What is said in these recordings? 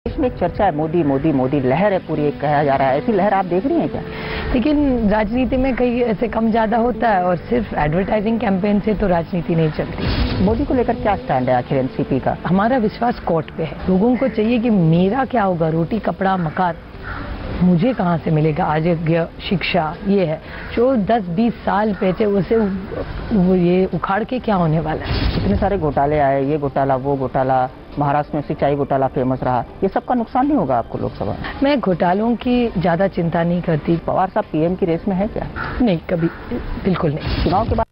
देश में एक चर्चा है, मोदी मोदी मोदी लहर है पूरी, एक कहा जा रहा है। ऐसी लहर आप देख रही हैं क्या? लेकिन राजनीति में कहीं ऐसे कम ज्यादा होता है और सिर्फ एडवर्टाइजिंग कैंपेन से तो राजनीति नहीं चलती। मोदी को लेकर क्या स्टैंड है आखिर एनसीपी का? हमारा विश्वास कोर्ट पे है। लोगों को चाहिए कि मेरा क्या होगा, रोटी कपड़ा मकान मुझे कहाँ से मिलेगा, आरोग्य शिक्षा ये है जो 10-20 साल पहले उसे ये उखाड़ के क्या होने वाला है। इतने सारे घोटाले आए, ये घोटाला वो घोटाला, महाराष्ट्र में सिंचाई घोटाला फेमस रहा, ये सबका नुकसान नहीं होगा आपको लोकसभा में? मैं घोटालों की ज्यादा चिंता नहीं करती। पवार साहब पीएम की रेस में है क्या? नहीं, कभी बिल्कुल नहीं। चुनाव के बाद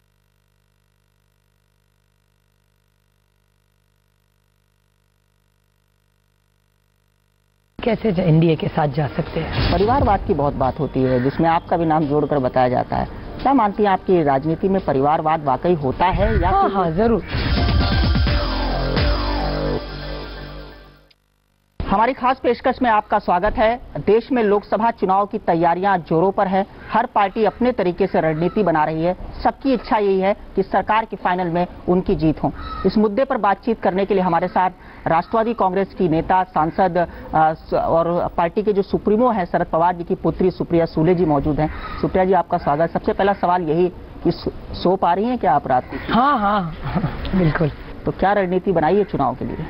कैसे एनडीए के साथ जा सकते हैं? परिवारवाद की बहुत बात होती है जिसमें आपका भी नाम जोड़कर बताया जाता है। क्या मानती हैं आपकी राजनीति में परिवारवाद वाकई होता है या? हाँ, जरूर। हमारी खास पेशकश में आपका स्वागत है। देश में लोकसभा चुनाव की तैयारियां जोरों पर है। हर पार्टी अपने तरीके से रणनीति बना रही है। सबकी इच्छा यही है कि सरकार के फाइनल में उनकी जीत हो। इस मुद्दे पर बातचीत करने के लिए हमारे साथ राष्ट्रवादी कांग्रेस की नेता, सांसद और पार्टी के जो सुप्रीमो हैं शरद पवार जी की पुत्री सुप्रिया सुले जी मौजूद हैं। सुप्रिया जी, आपका स्वागत। सबसे पहला सवाल यही कि सो पा रही हैं क्या आप रात को? हाँ, बिल्कुल। तो क्या रणनीति बनाई है चुनाव के लिए?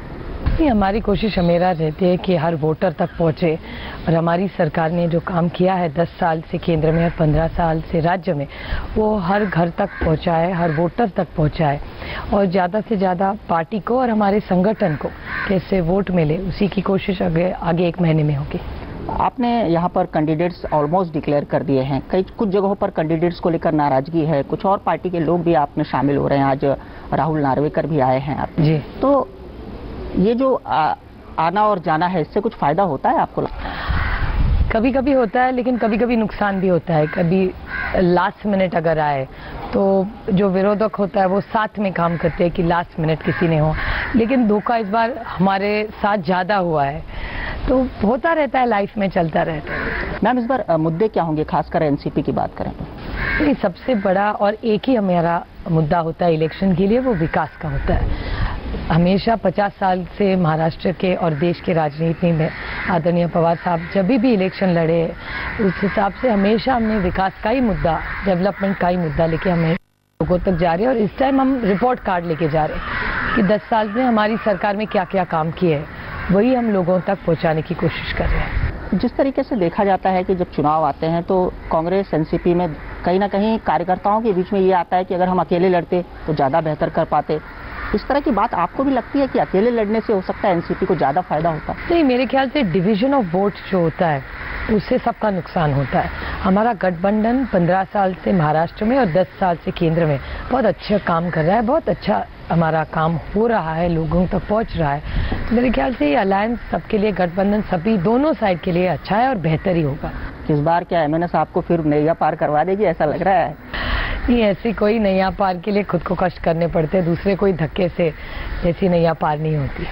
हमारी कोशिश हमेशा रहती है कि हर वोटर तक पहुंचे और हमारी सरकार ने जो काम किया है 10 साल से केंद्र में और 15 साल से राज्य में, वो हर घर तक पहुंचाए, हर वोटर तक पहुंचाए और ज़्यादा से ज़्यादा पार्टी को और हमारे संगठन को कैसे वोट मिले, उसी की कोशिश आगे 1 महीने में होगी। आपने यहाँ पर कैंडिडेट्स ऑलमोस्ट डिक्लेयर कर दिए हैं। कुछ जगहों पर कैंडिडेट्स को लेकर नाराजगी है, कुछ और पार्टी के लोग भी आप में शामिल हो रहे हैं। आज राहुल नार्वेकर भी आए हैं आप जी। तो ये जो आना और जाना है, इससे कुछ फायदा होता है आपको? कभी कभी होता है, लेकिन कभी कभी नुकसान भी होता है। कभी लास्ट मिनट अगर आए तो जो विरोधक होता है वो साथ में काम करते हैं कि लास्ट मिनट किसी ने हो, लेकिन धोखा इस बार हमारे साथ ज्यादा हुआ है। तो होता रहता है, लाइफ में चलता रहता है। मैम, इस बार मुद्दे क्या होंगे, खासकर एनसीपी की बात करें तो? सबसे बड़ा और एक ही हमारा मुद्दा होता है इलेक्शन के लिए, वो विकास का होता है। हमेशा 50 साल से महाराष्ट्र के और देश के राजनीति में आदरणीय पवार साहब जब भी इलेक्शन लड़े, उस हिसाब से हमेशा हमने विकास का ही मुद्दा, डेवलपमेंट का ही मुद्दा लेके हमें लोगों तक जा रहे हैं। और इस टाइम हम रिपोर्ट कार्ड लेके जा रहे हैं कि 10 साल में हमारी सरकार में क्या क्या काम किए हैं, वही हम लोगों तक पहुँचाने की कोशिश कर रहे हैं। जिस तरीके से देखा जाता है कि जब चुनाव आते हैं तो कांग्रेस एनसीपी में कहीं ना कहीं कार्यकर्ताओं के बीच में ये आता है कि अगर हम अकेले लड़ते तो ज़्यादा बेहतर कर पाते। इस तरह की बात आपको भी लगती है कि अकेले लड़ने से हो सकता है एनसीपी को ज़्यादा फायदा होता है? नहीं, मेरे ख्याल से डिवीजन ऑफ वोट जो होता है उससे सबका नुकसान होता है। हमारा गठबंधन 15 साल से महाराष्ट्र में और 10 साल से केंद्र में बहुत अच्छा काम कर रहा है। बहुत अच्छा हमारा काम हो रहा है, लोगों तक पहुंच रहा है। तो मेरे ख्याल से ये अलायंस सबके लिए, गठबंधन सभी दोनों साइड के लिए अच्छा है और बेहतर ही होगा। इस बार क्या एमएनएस आपको फिर नैया पार करवा देगी, ऐसा लग रहा है? नहीं, ऐसी कोई नैया पार के लिए खुद को कष्ट करने पड़ते हैं, दूसरे कोई धक्के से ऐसी नैया पार नहीं होती।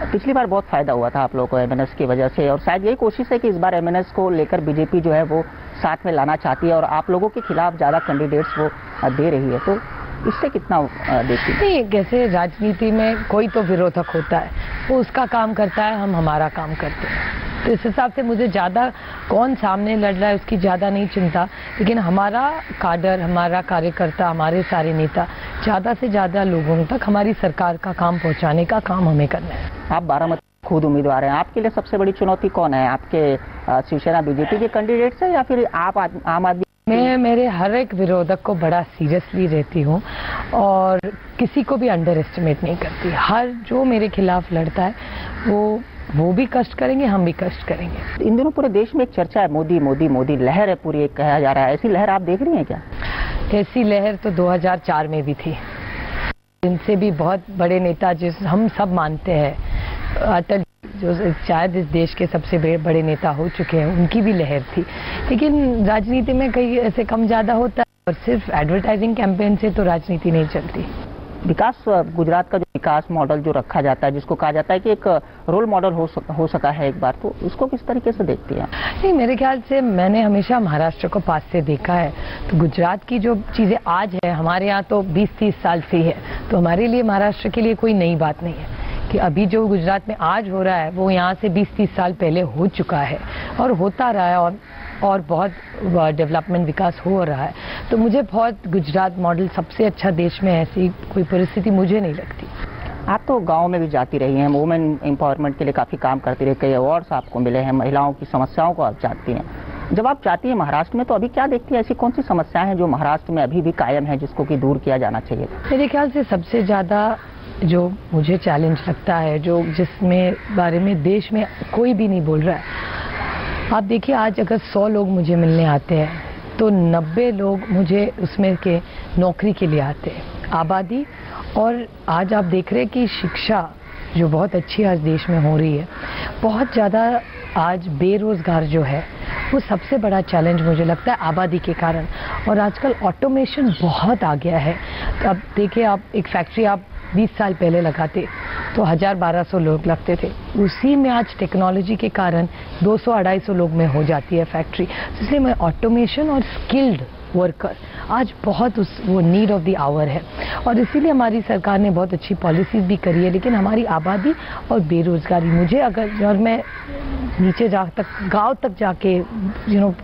पिछली बार बहुत फायदा हुआ था आप लोगों को एमएनएस की वजह से, और शायद यही कोशिश है कि इस बार एमएनएस को लेकर बीजेपी जो है वो साथ में लाना चाहती है और आप लोगों के खिलाफ ज़्यादा कैंडिडेट्स वो दे रही है। तो इससे कितना देखती है? नहीं, कैसे राजनीति में कोई तो विरोधक होता है, वो उसका काम करता है, हम हमारा काम करते हैं। तो इस हिसाब से मुझे ज़्यादा कौन सामने लड़ रहा है उसकी ज़्यादा नहीं चिंता, लेकिन हमारा काडर, हमारा कार्यकर्ता, हमारे सारे नेता ज़्यादा से ज़्यादा लोगों तक हमारी सरकार का काम पहुंचाने का काम हमें करना है। आप बारामती खुद उम्मीदवार हैं, आपके लिए सबसे बड़ी चुनौती कौन है? आपके शिवसेना बीजेपी के कैंडिडेट्स हैं या फिर आप आम आदमी? मैं मेरे हर एक विरोधक को बड़ा सीरियसली रहती हूँ और किसी को भी अंडर एस्टिमेट नहीं करती। हर जो मेरे खिलाफ लड़ता है वो भी कष्ट करेंगे, हम भी कष्ट करेंगे। इन दिनों पूरे देश में एक चर्चा है, मोदी मोदी मोदी लहर है पूरी, एक कहा जा रहा है। ऐसी लहर आप देख रही हैं क्या? ऐसी लहर तो 2004 में भी थी। इनसे भी बहुत बड़े नेता जिस हम सब मानते हैं, अटल जो शायद इस देश के सबसे बड़े नेता हो चुके हैं, उनकी भी लहर थी। लेकिन राजनीति में कहीं ऐसे कम ज्यादा होता है और सिर्फ एडवर्टाइजिंग कैंपेन से तो राजनीति नहीं चलती। विकास, गुजरात का जो विकास मॉडल जो रखा जाता है, जिसको कहा जाता है कि एक रोल मॉडल हो सका है एक बार, तो उसको किस तरीके से देखती हैं? नहीं, मेरे ख्याल से मैंने हमेशा महाराष्ट्र को पास से देखा है, तो गुजरात की जो चीजें आज है हमारे यहाँ तो 20-30 साल से ही है, तो हमारे लिए महाराष्ट्र के लिए कोई नई बात नहीं है। कि अभी जो गुजरात में आज हो रहा है वो यहाँ से 20-30 साल पहले हो चुका है और होता रहा है और बहुत डेवलपमेंट विकास हो रहा है। तो मुझे बहुत गुजरात मॉडल सबसे अच्छा देश में ऐसी कोई परिस्थिति मुझे नहीं लगती। आप तो गांव में भी जाती रही हैं, वुमेन एम्पावरमेंट के लिए काफ़ी काम करती रही, कई अवार्ड्स आपको मिले हैं, महिलाओं की समस्याओं को आप जानती हैं। जब आप जाती हैं महाराष्ट्र में तो अभी क्या देखती है, ऐसी कौन सी समस्याएं हैं जो महाराष्ट्र में अभी भी कायम है जिसको कि दूर किया जाना चाहिए? मेरे ख्याल से सबसे ज़्यादा जो मुझे चैलेंज लगता है, जो जिसमें बारे में देश में कोई भी नहीं बोल रहा है, आप देखिए आज अगर 100 लोग मुझे मिलने आते हैं तो 90 लोग मुझे उसमें के नौकरी के लिए आते हैं, आबादी। और आज आप देख रहे हैं कि शिक्षा जो बहुत अच्छी आज देश में हो रही है, बहुत ज़्यादा आज बेरोजगार जो है वो सबसे बड़ा चैलेंज मुझे लगता है आबादी के कारण। और आजकल ऑटोमेशन बहुत आ गया है। तो अब देखिए, आप एक फैक्ट्री आप 20 साल पहले लगाते तो 1000-1200 लोग लगते थे, उसी में आज टेक्नोलॉजी के कारण 200-250 लोग में हो जाती है फैक्ट्री। इसलिए मैं ऑटोमेशन और स्किल्ड वर्कर आज बहुत वो नीड ऑफ द आवर है और इसीलिए हमारी सरकार ने बहुत अच्छी पॉलिसीज भी करी है। लेकिन हमारी आबादी और बेरोजगारी, मुझे अगर और मैं नीचे गांव तक जाके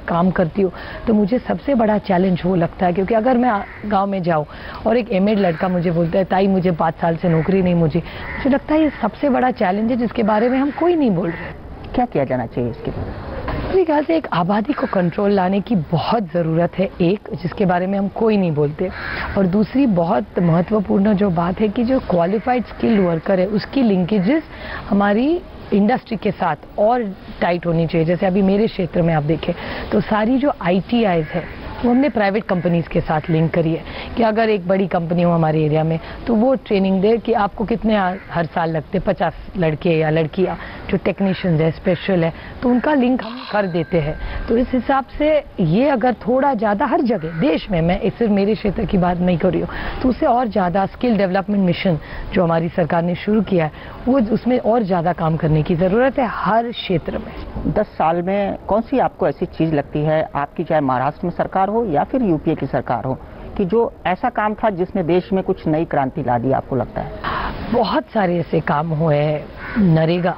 काम करती हूँ तो मुझे सबसे बड़ा चैलेंज वो लगता है। क्योंकि अगर मैं गांव में जाऊँ और एक एमएड लड़का मुझे बोलता है ताई मुझे 5 साल से नौकरी नहीं, मुझे लगता है ये सबसे बड़ा चैलेंज है जिसके बारे में हम कोई नहीं बोल रहे। क्या किया जाना चाहिए इसके बारे में? मेरे ख्याल से एक आबादी को कंट्रोल लाने की बहुत ज़रूरत है, एक जिसके बारे में हम कोई नहीं बोलते। और दूसरी बहुत महत्वपूर्ण जो बात है कि जो क्वालिफाइड स्किल्ड वर्कर है उसकी लिंकेजेस हमारी इंडस्ट्री के साथ और टाइट होनी चाहिए। जैसे अभी मेरे क्षेत्र में आप देखें तो सारी जो ITIs है वो हमने प्राइवेट कंपनीज के साथ लिंक करी है कि अगर एक बड़ी कंपनी हो हमारे एरिया में तो वो ट्रेनिंग दे कि आपको कितने हर साल लगते, 50 लड़के या लड़कियां जो टेक्नीशियंस है, स्पेशल है, तो उनका लिंक हम कर देते हैं। तो इस हिसाब से ये अगर थोड़ा ज़्यादा हर जगह देश में, मैं सिर्फ मेरे क्षेत्र की बात नहीं कर रही हूँ, तो उससे और ज़्यादा स्किल डेवलपमेंट मिशन जो हमारी सरकार ने शुरू किया है वो उसमें और ज़्यादा काम करने की ज़रूरत है हर क्षेत्र में। 10 साल में कौन सी आपको ऐसी चीज़ लगती है आपकी, चाहे महाराष्ट्र में सरकार हो या फिर यूपीए की सरकार हो, कि जो ऐसा काम था जिसने देश में कुछ नई क्रांति ला दी आपको लगता है? बहुत सारे ऐसे काम हुए। नरेगा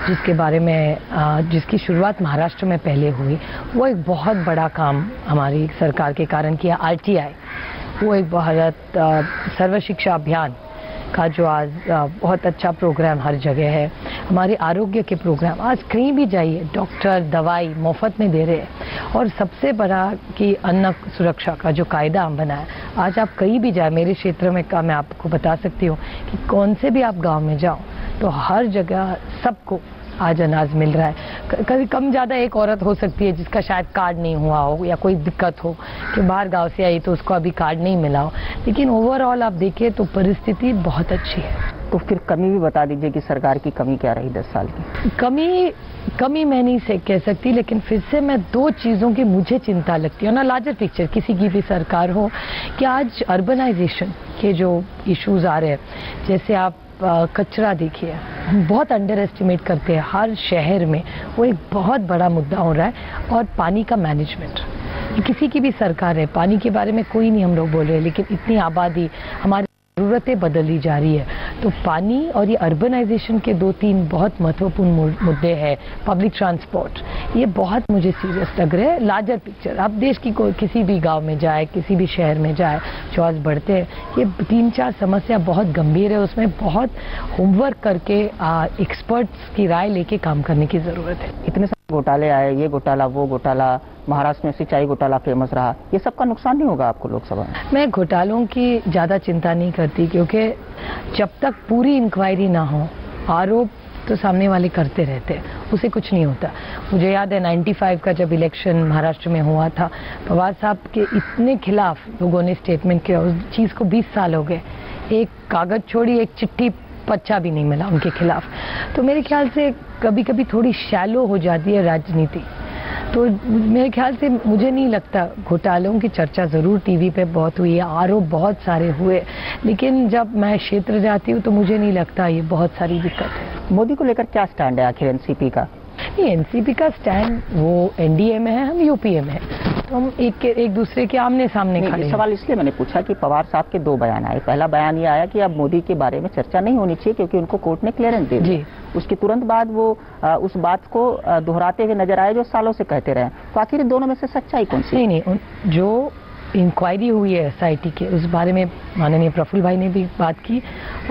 जिसके बारे में जिसकी शुरुआत महाराष्ट्र में पहले हुई, वो एक बहुत बड़ा काम हमारी सरकार के कारण किया। RTI वो एक बहुत सर्व शिक्षा अभियान का जो आज बहुत अच्छा प्रोग्राम हर जगह है। हमारे आरोग्य के प्रोग्राम आज कहीं भी जाइए डॉक्टर दवाई मुफ्त में दे रहे हैं। और सबसे बड़ा कि अन्न सुरक्षा का जो कायदा हम बनाया, आज आप कहीं भी जाए, मेरे क्षेत्र में का मैं आपको बता सकती हूँ कि कौन से भी आप गांव में जाओ तो हर जगह सबको आज अनाज मिल रहा है। कभी कम ज़्यादा एक औरत हो सकती है जिसका शायद कार्ड नहीं हुआ हो या कोई दिक्कत हो कि बाहर गांव से आई तो उसको अभी कार्ड नहीं मिला हो, लेकिन ओवरऑल आप देखिए तो परिस्थिति बहुत अच्छी है। तो फिर कमी भी बता दीजिए कि सरकार की कमी क्या रही 10 साल की? कमी मैं नहीं कह सकती, लेकिन फिर से मैं 2 चीज़ों की मुझे चिंता लगती है ना, लार्जर पिक्चर किसी की भी सरकार हो, कि आज अर्बनाइजेशन के जो इश्यूज आ रहे हैं, जैसे आप कचरा देखिए, हम बहुत अंडर एस्टिमेट करते हैं, हर शहर में वो एक बहुत बड़ा मुद्दा हो रहा है। और पानी का मैनेजमेंट, किसी की भी सरकार है, पानी के बारे में कोई नहीं हम लोग बोल रहे हैं, लेकिन इतनी आबादी, हमारी ज़रूरतें बदली जा रही है, तो पानी और ये अर्बनाइजेशन के 2-3 बहुत महत्वपूर्ण मुद्दे हैं। पब्लिक ट्रांसपोर्ट, ये बहुत मुझे सीरियस लग रहा है। लार्जर पिक्चर, आप देश की किसी भी गांव में जाए, किसी भी शहर में जाए, जो आज बढ़ते हैं, ये 3-4 समस्या बहुत गंभीर है, उसमें बहुत होमवर्क करके एक्सपर्ट्स की राय लेके काम करने की ज़रूरत है। इतने सारे घोटाले आए, ये घोटाला वो घोटाला, महाराष्ट्र में सिंचाई घोटाला फेमस रहा, ये सबका नुकसान नहीं होगा आपको लोकसभा में? मैं घोटालों की ज़्यादा चिंता नहीं करती, क्योंकि जब तक पूरी इंक्वायरी ना हो, आरोप तो सामने वाले करते रहते हैं, उसे कुछ नहीं होता। मुझे याद है 95 का जब इलेक्शन महाराष्ट्र में हुआ था, पवार साहब के इतने खिलाफ लोगों ने स्टेटमेंट किया, उस चीज़ को 20 साल हो गए, एक कागज छोड़ी, एक चिट्ठी पच्चा भी नहीं मिला उनके खिलाफ। तो मेरे ख्याल से कभी कभी थोड़ी शैलो हो जाती है राजनीति। तो मेरे ख्याल से मुझे नहीं लगता, घोटालों की चर्चा ज़रूर टीवी पे बहुत हुई है, आरोप बहुत सारे हुए, लेकिन जब मैं क्षेत्र जाती हूँ तो मुझे नहीं लगता ये बहुत सारी दिक्कत है। मोदी को लेकर क्या स्टैंड है आखिर एनसीपी का? नहीं, एनसीपी का स्टैंड, वो एनडीए में है, हम यूपीए में है, तो तो हम एक दूसरे के आमने सामने खड़े हैं। सवाल इसलिए मैंने पूछा कि पवार साहब के दो बयान आए। पहला बयान ये आया कि अब मोदी के बारे में चर्चा नहीं होनी चाहिए क्योंकि उनको कोर्ट ने क्लियरेंस दे दी। उसके तुरंत बाद वो उस बात को दोहराते हुए नजर आए जो सालों से कहते रहे। तो आखिर दोनों में से सच्चाई कौन सी? नहीं, जो इंक्वायरी हुई है SIT के, उस बारे में माननीय प्रफुल्ल भाई ने भी बात की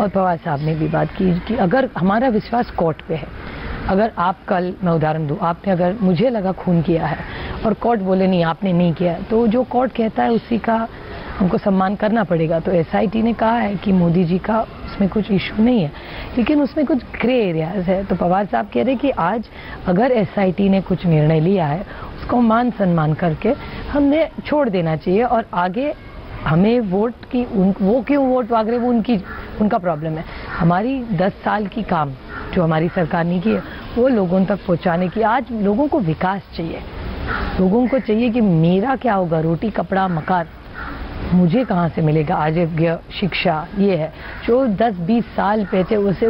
और पवार साहब ने भी बात की कि अगर हमारा विश्वास कोर्ट पे है, अगर आप कल, मैं उदाहरण दूं, आपने अगर मुझे लगा खून किया है और कोर्ट बोले नहीं आपने नहीं किया, तो जो कोर्ट कहता है उसी का हमको सम्मान करना पड़ेगा। तो SIT ने कहा है कि मोदी जी का उसमें कुछ इशू नहीं है, लेकिन उसमें कुछ ग्रे एरियाज है। तो पवार साहब कह रहे कि आज अगर SIT ने कुछ निर्णय लिया है उसको मान सम्मान करके हमने छोड़ देना चाहिए और आगे हमें वोट की वो क्यों वोट मांग रहे, वो उनका प्रॉब्लम है। हमारी 10 साल की काम जो हमारी सरकार ने की है वो लोगों तक पहुंचाने की। आज लोगों को विकास चाहिए, लोगों को चाहिए कि मेरा क्या होगा, रोटी कपड़ा मकान मुझे कहाँ से मिलेगा, आरोग्य शिक्षा ये है जो 10-20 साल पहले उसे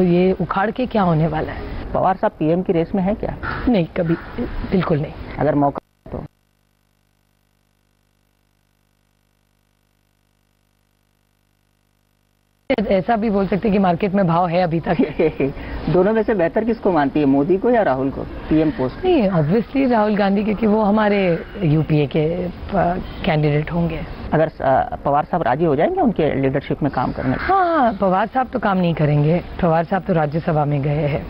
ये उखाड़ के क्या होने वाला है। पवार साहब PM की रेस में है क्या? नहीं, कभी बिल्कुल नहीं। अगर मौका तो ऐसा भी बोल सकते हैं कि मार्केट में भाव है अभी तक। दोनों में से बेहतर किसको मानती है, मोदी को या राहुल को PM पोस्ट? नहीं, ऑब्वियसली राहुल गांधी, क्योंकि वो हमारे UPA के कैंडिडेट होंगे। अगर पवार साहब राजी हो जाएंगे उनके लीडरशिप में काम करने? हाँ, पवार साहब तो काम नहीं करेंगे। पवार साहब तो राज्यसभा में गए हैं,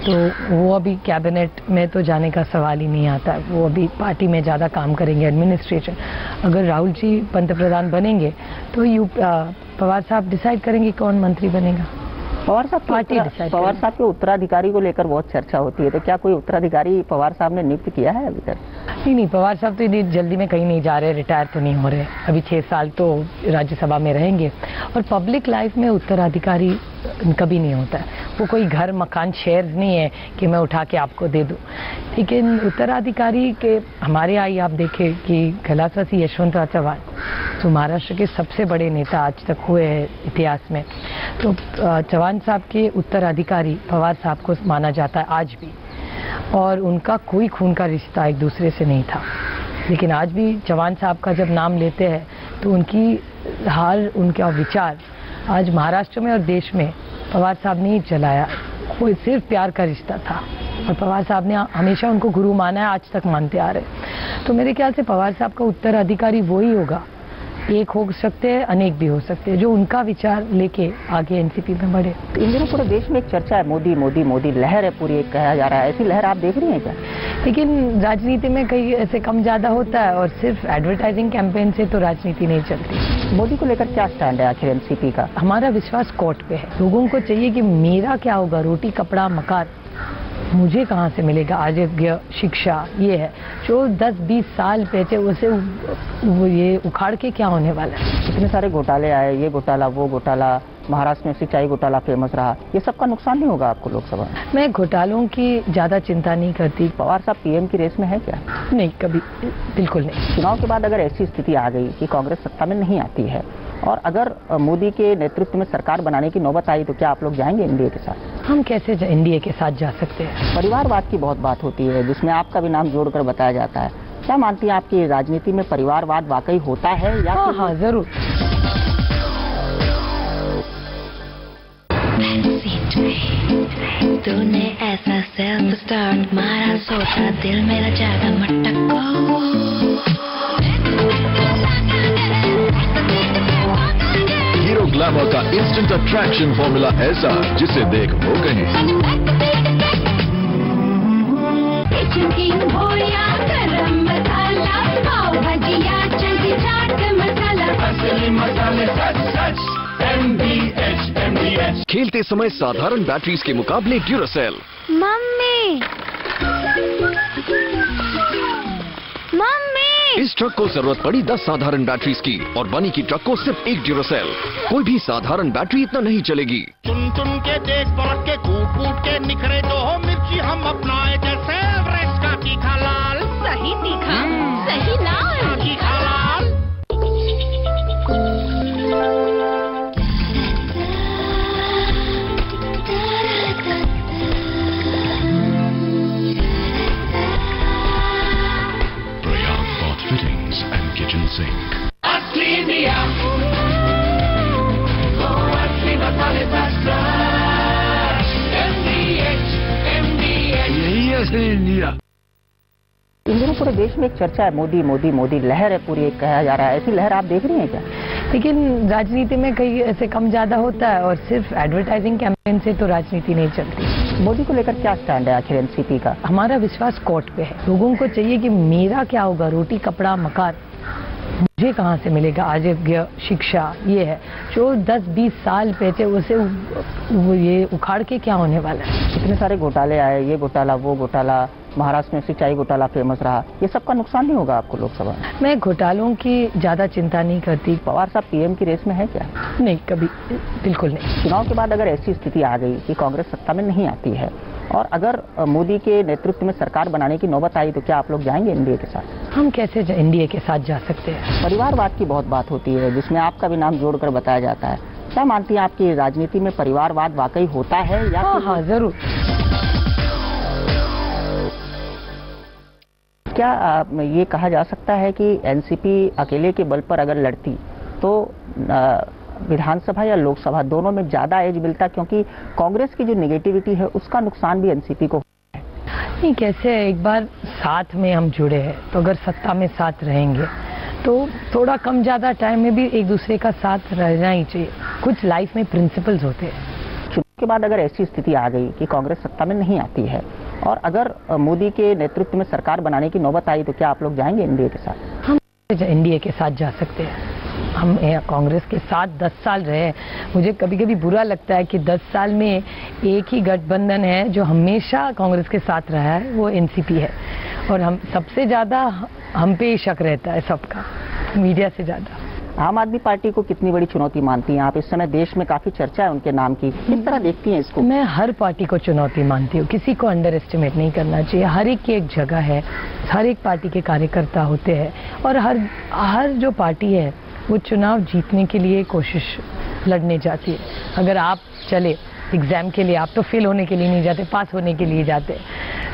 तो वो अभी कैबिनेट में तो जाने का सवाल ही नहीं आता। वो अभी पार्टी में ज़्यादा काम करेंगे, एडमिनिस्ट्रेशन। अगर राहुल जी पंतप्रधान बनेंगे तो पवार साहब डिसाइड करेंगे कौन मंत्री बनेगा। पवार साहब के उत्तराधिकारी को लेकर बहुत चर्चा होती है, तो क्या कोई उत्तराधिकारी पवार साहब ने नियुक्त किया है अभी तक? नहीं, पवार साहब तो जल्दी में कहीं नहीं जा रहे, रिटायर तो नहीं हो रहे। अभी 6 साल तो राज्यसभा में रहेंगे और पब्लिक लाइफ में उत्तराधिकारी कभी नहीं होता है। वो कोई घर मकान शेयर नहीं है कि मैं उठा के आपको दे दूं। लेकिन उत्तराधिकारी के हमारे यहाँ आप देखें कि कैलाशवासी यशवंतराव चव्हाण जो महाराष्ट्र के सबसे बड़े नेता आज तक हुए हैं इतिहास में, तो चव्हाण साहब के उत्तराधिकारी पवार साहब को माना जाता है आज भी, और उनका कोई खून का रिश्ता एक दूसरे से नहीं था। लेकिन आज भी चव्हाण साहब का जब नाम लेते हैं तो उनका विचार आज महाराष्ट्र में और देश में पवार साहब ने ही चलाया। कोई सिर्फ प्यार का रिश्ता था और पवार साहब ने हमेशा उनको गुरु माना है, आज तक मानते आ रहे। तो मेरे ख्याल से पवार साहब का उत्तराधिकारी वही होगा। एक हो सकते हैं, अनेक भी हो सकते हैं, जो उनका विचार लेके आगे NCP में बढ़े। इन दिनों पूरे देश में एक चर्चा है, मोदी मोदी मोदी लहर है पूरी, एक कहा जा रहा है। ऐसी लहर आप देख रही हैं क्या? लेकिन राजनीति में कहीं ऐसे कम ज्यादा होता है और सिर्फ एडवर्टाइजिंग कैंपेन से तो राजनीति नहीं चलती। मोदी को लेकर क्या स्टैंड है आखिर NCP का? हमारा विश्वास कोर्ट पे है। लोगों को चाहिए कि मेरा क्या होगा, रोटी कपड़ा मकान मुझे कहाँ से मिलेगा, आरोग्य शिक्षा ये है जो 10-20 साल पहले उसे ये उखाड़ के क्या होने वाला है। इतने सारे घोटाले आए, ये घोटाला वो घोटाला, महाराष्ट्र में सिंचाई घोटाला फेमस रहा, ये सबका नुकसान नहीं होगा आपको लोकसभा में? मैं घोटालों की ज्यादा चिंता नहीं करती। पवार साहब PM की रेस में है क्या? नहीं, कभी बिल्कुल नहीं। चुनाव के बाद अगर ऐसी स्थिति आ गई कि कांग्रेस सत्ता में नहीं आती है और अगर मोदी के नेतृत्व में सरकार बनाने की नौबत आई, तो क्या आप लोग जाएंगे NDA के साथ? हम कैसे NDA के साथ जा सकते हैं? परिवारवाद की बहुत बात होती है जिसमें आपका भी नाम जोड़कर बताया जाता है। क्या मानती हैं आपकी राजनीति में परिवारवाद वाकई होता है या? हाँ, जरूर। तूने ऐसा सेल्फ स्टार्ट मारा, सोचा दिल मेरा जागा मटको। हीरो ग्लैमर का इंस्टेंट अट्रैक्शन फॉर्मूला ऐसा जिसे देख वो कहे गरम मसाला, पाव भजिया, चटनी चाट मसाला, असली मसाले सच सच MDH। खेलते समय साधारण बैटरीज के मुकाबले ड्यूरासेल। मम्मी इस ट्रक को जरूरत पड़ी 10 साधारण बैटरीज की और बनी की ट्रक को सिर्फ 1 ड्यूरासेल। कोई भी साधारण बैटरी इतना नहीं चलेगी। चुन चुन के देख परख के कूट कूट के निखरे जो हो मिर्ची हम अपनाए जैसे एवरेस्ट का तीखा लाल। सही तीखा, सही लाल, तीखा लाल। सिंह। यही असली इंडिया। इन दिनों पूरे देश में एक चर्चा है, मोदी मोदी मोदी लहर है पूरी, एक कहा जा रहा है। ऐसी लहर आप देख रही हैं क्या? लेकिन राजनीति में कहीं ऐसे कम ज्यादा होता है और सिर्फ एडवर्टाइजिंग कैंपेन से तो राजनीति नहीं चलती। मोदी को लेकर क्या स्टैंड है आखिर एनसीपी का? हमारा विश्वास कोर्ट पे है। लोगों को चाहिए कि मेरा क्या होगा, रोटी कपड़ा मकान मुझे कहाँ से मिलेगा, आरोग्य शिक्षा ये है जो 10-20 साल पहले उसे ये उखाड़ के क्या होने वाला है। इतने सारे घोटाले आए, ये घोटाला वो घोटाला, महाराष्ट्र में सिंचाई घोटाला फेमस रहा, ये सबका नुकसान नहीं होगा आपको लोकसभा में? मैं घोटालों की ज्यादा चिंता नहीं करती। पवार साहब पीएम की रेस में है क्या? नहीं, कभी बिल्कुल नहीं। चुनाव के बाद अगर ऐसी स्थिति आ गई कि कांग्रेस सत्ता में नहीं आती है और अगर मोदी के नेतृत्व में सरकार बनाने की नौबत आई तो क्या आप लोग जाएंगे एनडीए के साथ? हम कैसे एनडीए के साथ जा सकते हैं? परिवारवाद की बहुत बात होती है जिसमें आपका भी नाम जोड़कर बताया जाता है। क्या मानती हैं आपकी राजनीति में परिवारवाद वाकई होता है या? हाँ, जरूर। क्या ये कहा जा सकता है कि एनसीपी अकेले के बल पर अगर लड़ती तो विधानसभा या लोकसभा दोनों में ज्यादा एज मिलता, क्योंकि कांग्रेस की जो नेगेटिविटी है उसका नुकसान भी एनसीपी को है? नहीं, कैसे एक बार साथ में हम जुड़े हैं तो अगर सत्ता में साथ रहेंगे तो थोड़ा कम ज्यादा टाइम में भी एक दूसरे का साथ रहना ही चाहिए। कुछ लाइफ में प्रिंसिपल्स होते हैं। चुनाव के बाद अगर ऐसी स्थिति आ गई कि कांग्रेस सत्ता में नहीं आती है और अगर मोदी के नेतृत्व में सरकार बनाने की नौबत आई तो क्या आप लोग जाएंगे एनडीए के साथ? हम एनडीए के साथ जा सकते हैं। हम कांग्रेस के साथ 10 साल रहे। मुझे कभी कभी बुरा लगता है कि 10 साल में एक ही गठबंधन है जो हमेशा कांग्रेस के साथ रहा है, वो एनसीपी है। और हम सबसे ज्यादा हम पे ही शक रहता है सबका, मीडिया से ज्यादा। आम आदमी पार्टी को कितनी बड़ी चुनौती मानती हैं आप? इस समय देश में काफी चर्चा है उनके नाम की, किस तरह देखती हैं इसको? मैं हर पार्टी को चुनौती मानती हूँ, किसी को अंडर एस्टिमेट नहीं करना चाहिए। हर एक की एक जगह है, हर एक पार्टी के कार्यकर्ता होते हैं और हर जो पार्टी है वो चुनाव जीतने के लिए कोशिश लड़ने जाती है। अगर आप चले एग्जाम के लिए, आप तो फेल होने के लिए नहीं जाते, पास होने के लिए जाते।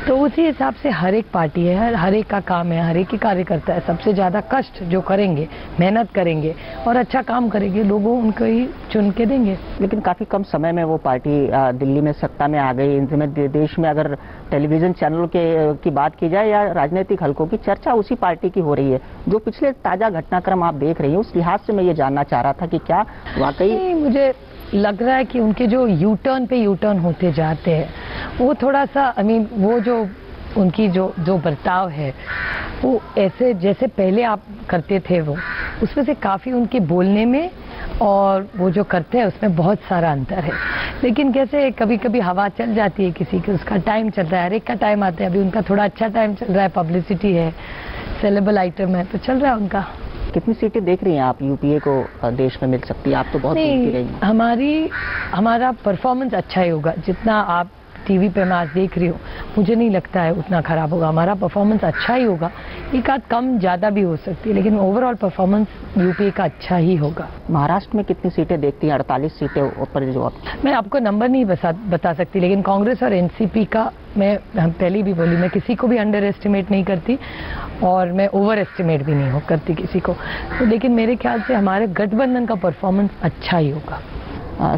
तो उसी हिसाब से हर एक पार्टी है, हर एक का काम है, हर एक की कार्यकर्ता है। सबसे ज्यादा कष्ट जो करेंगे, मेहनत करेंगे और अच्छा काम करेंगे, लोगों उनको ही चुन के देंगे। लेकिन काफी कम समय में वो पार्टी दिल्ली में सत्ता में आ गई। इनमें देश में अगर टेलीविजन चैनलों की बात की जाए या राजनीतिक हलकों की, चर्चा उसी पार्टी की हो रही है। जो पिछले ताजा घटनाक्रम आप देख रही हैं उस लिहाज से मैं ये जानना चाह रहा था कि क्या वाकई मुझे लग रहा है कि उनके जो यू टर्न होते जाते हैं वो थोड़ा सा वो जो उनकी जो बर्ताव है वो ऐसे जैसे पहले आप करते थे वो उसमें से काफी उनके बोलने में और वो जो करते हैं उसमें बहुत सारा अंतर है। लेकिन कैसे कभी कभी हवा चल जाती है किसी की, उसका टाइम चल रहा है, हर एक का टाइम आता है। अभी उनका थोड़ा अच्छा टाइम चल रहा है, पब्लिसिटी है, सेलेबल आइटम है, तो चल रहा है उनका। कितनी सीटें देख रही हैं आप यूपीए को देश में मिल सकती है? आप तो बहुत बोलती रही हैं। हमारा परफॉर्मेंस अच्छा ही होगा। जितना आप टीवी पे मैं आज देख रही हूँ, मुझे नहीं लगता है उतना खराब होगा। हमारा परफॉर्मेंस अच्छा ही होगा, एक आध कम ज्यादा भी हो सकती है, लेकिन ओवरऑल परफॉर्मेंस यूपीए का अच्छा ही होगा। महाराष्ट्र में कितनी सीटें देखती हैं? 48 सीटें ऊपर जो मैं आपको नंबर नहीं बता सकती, लेकिन कांग्रेस और एनसीपी का हम पहले भी बोली, मैं किसी को भी अंडर एस्टिमेट नहीं करती और मैं ओवर एस्टिमेट भी नहीं करती किसी को। तो लेकिन मेरे ख्याल से हमारे गठबंधन का परफॉर्मेंस अच्छा ही होगा।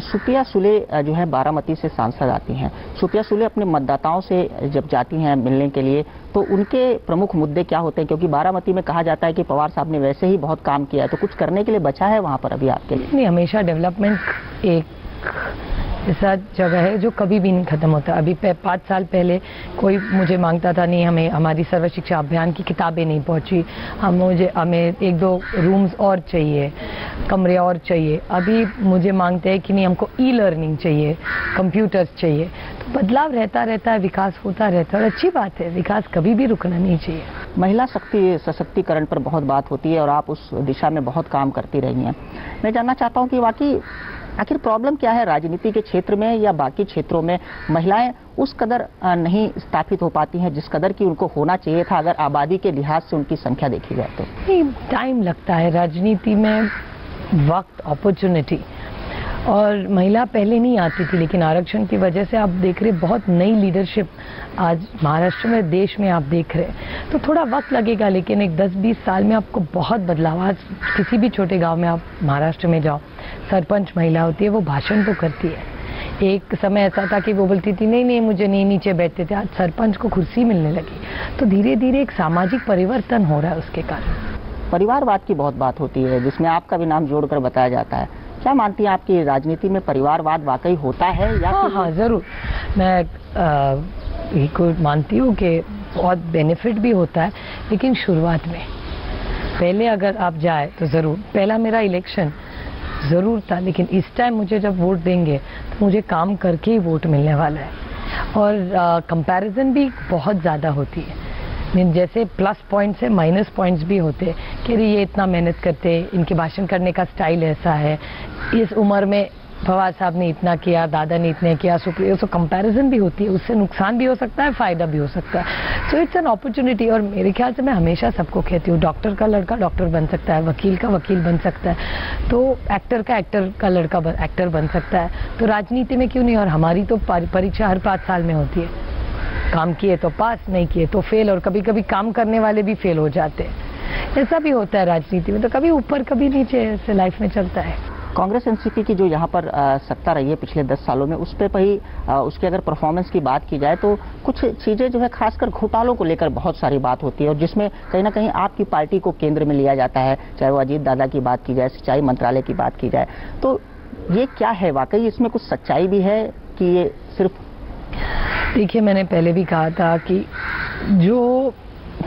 सुप्रिया सुले जो है बारामती से सांसद आती हैं। सुप्रिया सुले अपने मतदाताओं से जब जाती हैं मिलने के लिए तो उनके प्रमुख मुद्दे क्या होते हैं? क्योंकि बारामती में कहा जाता है कि पवार साहब ने वैसे ही बहुत काम किया है, तो कुछ करने के लिए बचा है वहाँ पर अभी आपके लिए? नहीं, हमेशा डेवलपमेंट एक ऐसा जगह है जो कभी भी नहीं खत्म होता। अभी 5 साल पहले कोई मुझे मांगता था, नहीं हमें हमारी सर्व शिक्षा अभियान की किताबें नहीं पहुंची, हमें 1-2 रूम्स और चाहिए, कमरे और चाहिए। अभी मुझे मांगते हैं कि नहीं हमको ई-लर्निंग चाहिए, कंप्यूटर्स चाहिए। तो बदलाव रहता है, विकास होता रहता है और अच्छी बात है, विकास कभी भी रुकना नहीं चाहिए। महिला सशक्तिकरण पर बहुत बात होती है और आप उस दिशा में बहुत काम करती रही हैं। मैं जानना चाहता हूँ कि वाकई आखिर प्रॉब्लम क्या है राजनीति के क्षेत्र में या बाकी क्षेत्रों में? महिलाएं उस कदर नहीं स्थापित हो पाती हैं जिस कदर की उनको होना चाहिए था अगर आबादी के लिहाज से उनकी संख्या देखी जाए तो। टाइम लगता है राजनीति में, वक्त, अपॉर्चुनिटी। और महिला पहले नहीं आती थी, लेकिन आरक्षण की वजह से आप देख रहे बहुत नई लीडरशिप आज महाराष्ट्र में, देश में आप देख रहे हैं। तो थोड़ा वक्त लगेगा, लेकिन एक 10-20 साल में आपको बहुत बदलाव। आज किसी भी छोटे गांव में आप महाराष्ट्र में जाओ, सरपंच महिला होती है, वो भाषण तो करती है। एक समय ऐसा था कि वो बोलती थी नहीं नहीं मुझे नहीं, नीचे बैठते थे। आज सरपंच को कुर्सी मिलने लगी। तो धीरे धीरे एक सामाजिक परिवर्तन हो रहा है उसके कारण। परिवारवाद की बहुत बात होती है, जिसमें आपका भी नाम जोड़कर बताया जाता है। क्या मानती हैं आपकी राजनीति में परिवारवाद वाकई होता है या? हाँ, जरूर। मैं को मानती हूँ कि बहुत बेनिफिट भी होता है, लेकिन शुरुआत में पहले अगर आप जाए तो ज़रूर। पहला मेरा इलेक्शन ज़रूर था, लेकिन इस टाइम मुझे जब वोट देंगे तो मुझे काम करके ही वोट मिलने वाला है। और कंपैरिजन भी बहुत ज़्यादा होती है। जैसे प्लस पॉइंट्स है, माइनस पॉइंट्स भी होते हैं कि ये इतना मेहनत करते, इनके भाषण करने का स्टाइल ऐसा है, इस उम्र में पवार साहब ने इतना किया, दादा ने इतने किया, सुप्रिया। तो कंपैरिजन भी होती है, उससे नुकसान भी हो सकता है, फायदा भी हो सकता है। So it's an opportunity. और मेरे ख्याल से मैं हमेशा सबको कहती हूँ, डॉक्टर का लड़का डॉक्टर बन सकता है, वकील का वकील बन सकता है, तो एक्टर का लड़का एक्टर बन सकता है। तो राजनीति में क्यों नहीं? और हमारी तो परीक्षा हर 5 साल में होती है। काम किए तो पास, नहीं किए तो फेल, और कभी कभी काम करने वाले भी फेल हो जाते हैं। ऐसा भी होता है राजनीति में, तो कभी ऊपर कभी नीचे, ऐसे लाइफ में चलता है। कांग्रेस एनसीपी की जो यहाँ पर सत्ता रही है पिछले 10 सालों में, उस पर ही उसकी अगर परफॉर्मेंस की बात की जाए तो कुछ चीज़ें जो है खासकर घोटालों को लेकर बहुत सारी बात होती है, और जिसमें कहीं ना कहीं आपकी पार्टी को केंद्र में लिया जाता है। चाहे वो अजीत दादा की बात की जाए, सिंचाई मंत्रालय की बात की जाए, तो ये क्या है? वाकई इसमें कुछ सच्चाई भी है कि ये सिर्फ? देखिए, मैंने पहले भी कहा था कि जो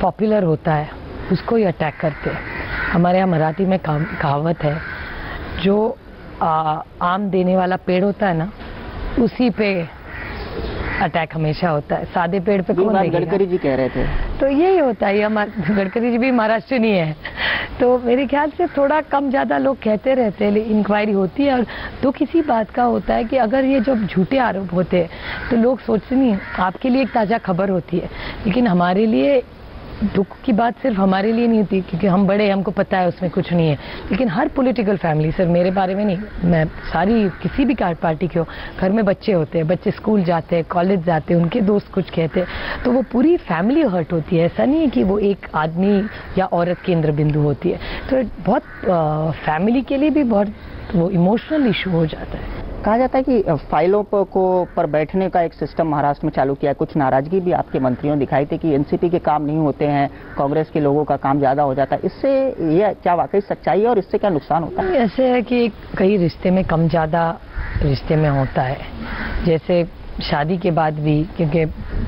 पॉपुलर होता है उसको ही अटैक करते हैं। हमारे यहाँ मराठी में कहावत है, जो आम देने वाला पेड़ होता है ना, उसी पे अटैक हमेशा होता है। सादे पेड़ पे कौन देखेगा? गडकरी जी कह रहे थे। तो यही होता है। गडकरी जी भी महाराष्ट्र नहीं है, तो मेरे ख्याल से थोड़ा कम ज़्यादा लोग कहते रहते हैं, इंक्वायरी होती है। और दुख इसी बात का होता है कि अगर ये जब झूठे आरोप होते हैं तो लोग सोचते नहीं, आपके लिए एक ताज़ा खबर होती है, लेकिन हमारे लिए दुख की बात सिर्फ हमारे लिए नहीं होती, क्योंकि हम बड़े, हमको पता है उसमें कुछ नहीं है। लेकिन हर पॉलिटिकल फैमिली, सिर्फ मेरे बारे में नहीं, मैं सारी किसी भी पार्टी के हो, घर में बच्चे होते हैं, बच्चे स्कूल जाते हैं, कॉलेज जाते हैं, उनके दोस्त कुछ कहते हैं, तो वो पूरी फैमिली हर्ट होती है। ऐसा नहीं है कि वो एक आदमी या औरत केंद्र बिंदु होती है। तो बहुत फैमिली के लिए भी बहुत वो इमोशनल इशू हो जाता है। कहा जाता है कि फाइलों पर बैठने का एक सिस्टम महाराष्ट्र में चालू किया है। कुछ नाराजगी भी आपके मंत्रियों ने दिखाई थी कि एनसीपी के काम नहीं होते हैं, कांग्रेस के लोगों का काम ज्यादा हो जाता है। इससे ये क्या वाकई सच्चाई है और इससे क्या नुकसान होता है? ऐसे है कि कई रिश्ते में कम ज्यादा रिश्ते में होता है, जैसे शादी के बाद भी, क्योंकि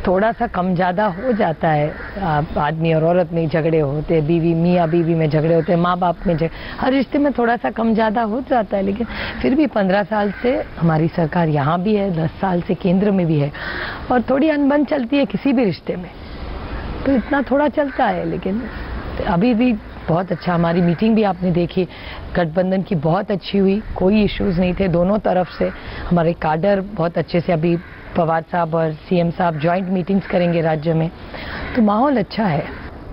थोड़ा सा कम ज़्यादा हो जाता है। आदमी और औरत में झगड़े होते हैं, बीवी मियाँ बीवी में झगड़े होते हैं, माँ बाप में हर रिश्ते में थोड़ा सा कम ज़्यादा हो जाता है। लेकिन फिर भी 15 साल से हमारी सरकार यहाँ भी है, 10 साल से केंद्र में भी है, और थोड़ी अनबन चलती है किसी भी रिश्ते में, तो इतना थोड़ा चलता है। लेकिन अभी भी बहुत अच्छा, हमारी मीटिंग भी आपने देखी, गठबंधन की बहुत अच्छी हुई, कोई इश्यूज नहीं थे दोनों तरफ से। हमारे काडर बहुत अच्छे से, अभी पवार साहब और सीएम साहब जॉइंट मीटिंग्स करेंगे राज्य में, तो माहौल अच्छा है।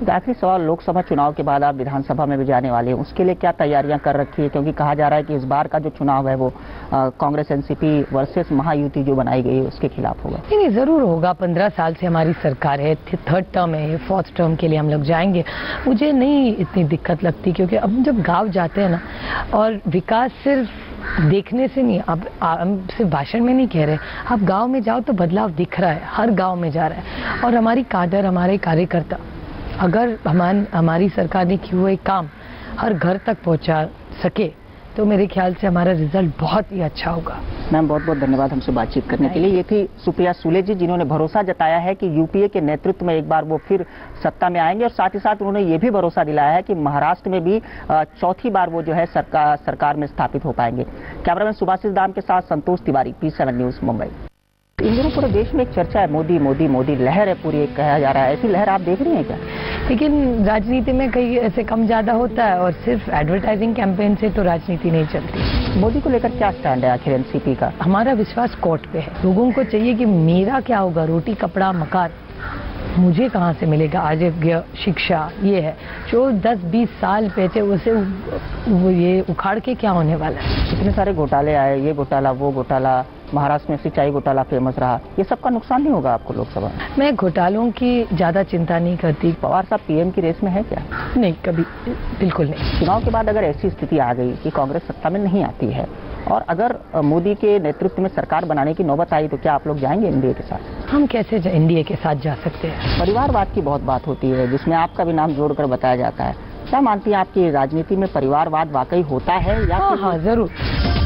आखिरी सवाल, लोकसभा चुनाव के बाद आप विधानसभा में भी जाने वाले हैं, उसके लिए क्या तैयारियां कर रखी है? क्योंकि कहा जा रहा है कि इस बार का जो चुनाव है वो कांग्रेस एनसीपी वर्सेस महायुति जो बनाई गई है उसके खिलाफ होगा। नहीं, जरूर होगा। 15 साल से हमारी सरकार है, 3rd टर्म है, 4th टर्म के लिए हम लोग जाएंगे। मुझे नहीं इतनी दिक्कत लगती, क्योंकि अब जब गाँव जाते हैं ना, और विकास सिर्फ देखने से नहीं, अब हम सिर्फ भाषण में नहीं कह रहे, आप गांव में जाओ तो बदलाव दिख रहा है, हर गांव में जा रहा है। और हमारी काडर, हमारे कार्यकर्ता, अगर हमारी सरकार ने किए हुए काम हर घर तक पहुंचा सके, तो मेरे ख्याल से हमारा रिजल्ट बहुत ही अच्छा होगा। मैम, बहुत बहुत धन्यवाद हमसे बातचीत करने के लिए। ये थी सुप्रिया सुले जी, जिन्होंने भरोसा जताया है कि यूपीए के नेतृत्व में एक बार वो फिर सत्ता में आएंगे, और साथ ही साथ उन्होंने ये भी भरोसा दिलाया है कि महाराष्ट्र में भी 4थी बार वो जो है सरकार में स्थापित हो पाएंगे। कैमरामैन सुभाषिष दाम के साथ संतोष तिवारी, P7 न्यूज, मुंबई। इन दिनों पूरे देश में एक चर्चा है, मोदी मोदी मोदी लहर है पूरी, एक कहा जा रहा है, ऐसी लहर आप देख रही हैं क्या? लेकिन राजनीति में कई ऐसे कम ज्यादा होता है, और सिर्फ एडवर्टाइजिंग कैंपेन से तो राजनीति नहीं चलती। मोदी को लेकर क्या स्टैंड है आखिर एनसीपी का? हमारा विश्वास कोर्ट पे है। लोगों को चाहिए कि मेरा क्या होगा, रोटी कपड़ा मकान, मुझे कहाँ से मिलेगा आरोग्य, शिक्षा, ये है जो 10-20 साल पहले उसे ये उखाड़ के क्या होने वाला है। इतने सारे घोटाले आए, ये घोटाला वो घोटाला, महाराष्ट्र में सिंचाई घोटाला फेमस रहा, ये सबका नुकसान नहीं होगा आपको लोकसभा में? मैं घोटालों की ज्यादा चिंता नहीं करती। पवार साहब पीएम की रेस में है क्या? नहीं, कभी बिल्कुल नहीं। चुनाव के बाद अगर ऐसी स्थिति आ गई कि कांग्रेस सत्ता में नहीं आती है और अगर मोदी के नेतृत्व में सरकार बनाने की नौबत आई तो क्या आप लोग जाएंगे एनडीए के साथ? हम कैसे एनडीए के साथ जा सकते हैं? परिवारवाद की बहुत बात होती है जिसमें आपका भी नाम जोड़कर बताया जाता है। क्या मानती हैं आपकी राजनीति में परिवारवाद वाकई होता है या? हाँ, जरूर।